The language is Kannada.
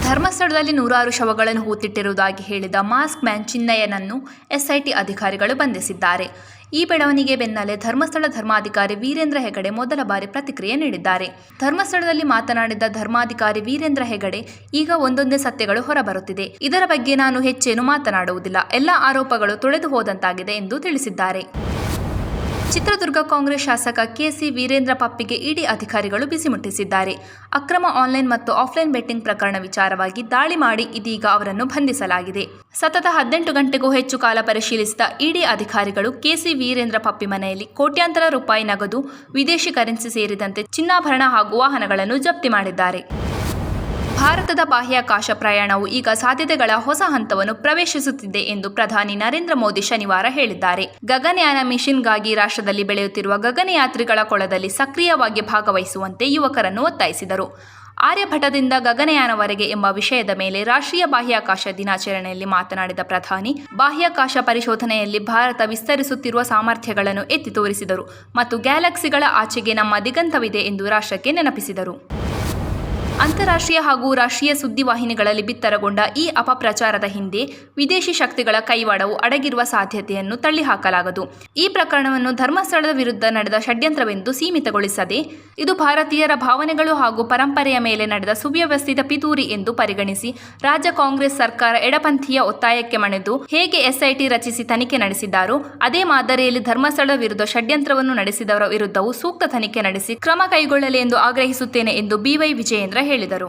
ಧರ್ಮಸ್ಥಳದಲ್ಲಿ ನೂರಾರು ಶವಗಳನ್ನು ಹೂತಿಟ್ಟಿರುವುದಾಗಿ ಹೇಳಿದ ಮಾಸ್ಕ್ ಮ್ಯಾನ್ ಚಿನ್ನಯ್ಯನನ್ನು ಎಸ್ಐಟಿ ಅಧಿಕಾರಿಗಳು ಬಂಧಿಸಿದ್ದಾರೆ. ಈ ಬೆಳವಣಿಗೆ ಬೆನ್ನಲ್ಲೇ ಧರ್ಮಸ್ಥಳ ಧರ್ಮಾಧಿಕಾರಿ ವೀರೇಂದ್ರ ಹೆಗಡೆ ಮೊದಲ ಬಾರಿ ಪ್ರತಿಕ್ರಿಯೆ ನೀಡಿದ್ದಾರೆ. ಧರ್ಮಸ್ಥಳದಲ್ಲಿ ಮಾತನಾಡಿದ ಧರ್ಮಾಧಿಕಾರಿ ವೀರೇಂದ್ರ ಹೆಗಡೆ, ಈಗ ಒಂದೊಂದೇ ಸತ್ಯಗಳು ಹೊರಬರುತ್ತಿದೆ. ಇದರ ಬಗ್ಗೆ ನಾನು ಹೆಚ್ಚೇನು ಮಾತನಾಡುವುದಿಲ್ಲ. ಎಲ್ಲ ಆರೋಪಗಳು ತೊಳೆದು ಹೋದಂತಾಗಿದೆ ಎಂದು ತಿಳಿಸಿದ್ದಾರೆ. ಚಿತ್ರದುರ್ಗ ಕಾಂಗ್ರೆಸ್ ಶಾಸಕ ಕೆಸಿ ವೀರೇಂದ್ರ ಪಪ್ಪಿಗೆ ಇಡಿ ಅಧಿಕಾರಿಗಳು ಬಿಸಿ ಮುಟ್ಟಿಸಿದ್ದಾರೆ. ಅಕ್ರಮ ಆನ್ಲೈನ್ ಮತ್ತು ಆಫ್ಲೈನ್ ಬೆಟ್ಟಿಂಗ್ ಪ್ರಕರಣ ವಿಚಾರವಾಗಿ ದಾಳಿ ಮಾಡಿ ಇದೀಗ ಅವರನ್ನು ಬಂಧಿಸಲಾಗಿದೆ. ಸತತ 18 ಗಂಟೆಗೂ ಹೆಚ್ಚು ಕಾಲ ಪರಿಶೀಲಿಸಿದ ಇಡಿ ಅಧಿಕಾರಿಗಳು ಕೆಸಿ ವೀರೇಂದ್ರ ಪಪ್ಪಿ ಮನೆಯಲ್ಲಿ ಕೋಟ್ಯಾಂತರ ರೂಪಾಯಿ ನಗದು, ವಿದೇಶಿ ಕರೆನ್ಸಿ ಸೇರಿದಂತೆ ಚಿನ್ನಾಭರಣ ಹಾಗೂ ವಾಹನಗಳನ್ನು ಜಪ್ತಿ ಮಾಡಿದ್ದಾರೆ. ಭಾರತದ ಬಾಹ್ಯಾಕಾಶ ಪ್ರಯಾಣವು ಈಗ ಸಾಧ್ಯತೆಗಳ ಹೊಸ ಹಂತವನ್ನು ಪ್ರವೇಶಿಸುತ್ತಿದೆ ಎಂದು ಪ್ರಧಾನಿ ನರೇಂದ್ರ ಮೋದಿ ಶನಿವಾರ ಹೇಳಿದ್ದಾರೆ. ಗಗನಯಾನ ಮಿಷನ್ಗಾಗಿ ರಾಷ್ಟ್ರದಲ್ಲಿ ಬೆಳೆಯುತ್ತಿರುವ ಗಗನಯಾತ್ರಿಗಳ ಕೊಳದಲ್ಲಿ ಸಕ್ರಿಯವಾಗಿ ಭಾಗವಹಿಸುವಂತೆ ಯುವಕರನ್ನು ಒತ್ತಾಯಿಸಿದರು. ಆರ್ಯಭಟದಿಂದ ಗಗನಯಾನವರೆಗೆ ಎಂಬ ವಿಷಯದ ಮೇಲೆ ರಾಷ್ಟ್ರೀಯ ಬಾಹ್ಯಾಕಾಶ ದಿನಾಚರಣೆಯಲ್ಲಿ ಮಾತನಾಡಿದ ಪ್ರಧಾನಿ, ಬಾಹ್ಯಾಕಾಶ ಪರಿಶೋಧನೆಯಲ್ಲಿ ಭಾರತ ವಿಸ್ತರಿಸುತ್ತಿರುವ ಸಾಮರ್ಥ್ಯಗಳನ್ನು ಎತ್ತಿ ತೋರಿಸಿದರು ಮತ್ತು ಗ್ಯಾಲಕ್ಸಿಗಳ ಆಚೆಗೆ ನಮ್ಮ ದಿಗಂತವಿದೆ ಎಂದು ರಾಷ್ಟ್ರಕ್ಕೆ ನೆನಪಿಸಿದರು. ಅಂತಾರಾಷ್ಟ್ರೀಯ ಹಾಗೂ ರಾಷ್ಟ್ರೀಯ ಸುದ್ದಿವಾಹಿನಿಗಳಲ್ಲಿ ಬಿತ್ತರಗೊಂಡ ಈ ಅಪಪ್ರಚಾರದ ಹಿಂದೆ ವಿದೇಶಿ ಶಕ್ತಿಗಳ ಕೈವಾಡವು ಅಡಗಿರುವ ಸಾಧ್ಯತೆಯನ್ನು ತಳ್ಳಿಹಾಕಲಾಗದು. ಈ ಪ್ರಕರಣವನ್ನು ಧರ್ಮಸ್ಥಳದ ವಿರುದ್ಧ ನಡೆದ ಷಡ್ಯಂತ್ರವೆಂದು ಸೀಮಿತಗೊಳಿಸದೆ, ಇದು ಭಾರತೀಯರ ಭಾವನೆಗಳು ಹಾಗೂ ಪರಂಪರೆಯ ಮೇಲೆ ನಡೆದ ಸುವ್ಯವಸ್ಥಿತ ಪಿತೂರಿ ಎಂದು ಪರಿಗಣಿಸಿ ರಾಜ್ಯ ಕಾಂಗ್ರೆಸ್ ಸರ್ಕಾರ ಎಡಪಂಥೀಯ ಒತ್ತಾಯಕ್ಕೆ ಮಣಿದು ಹೇಗೆ ಎಸ್ಐಟಿ ರಚಿಸಿ ತನಿಖೆ ನಡೆಸಿದ್ದಾರೋ ಅದೇ ಮಾದರಿಯಲ್ಲಿ ಧರ್ಮಸ್ಥಳದ ವಿರುದ್ಧ ಷಡ್ಯಂತ್ರವನ್ನು ನಡೆಸಿದವರ ವಿರುದ್ಧವೂ ಸೂಕ್ತ ತನಿಖೆ ನಡೆಸಿ ಕ್ರಮ ಕೈಗೊಳ್ಳಲಿ ಎಂದು ಆಗ್ರಹಿಸುತ್ತೇನೆ ಎಂದು ಬಿವೈ ವಿಜಯೇಂದ್ರ ಹೇಳಿದರು.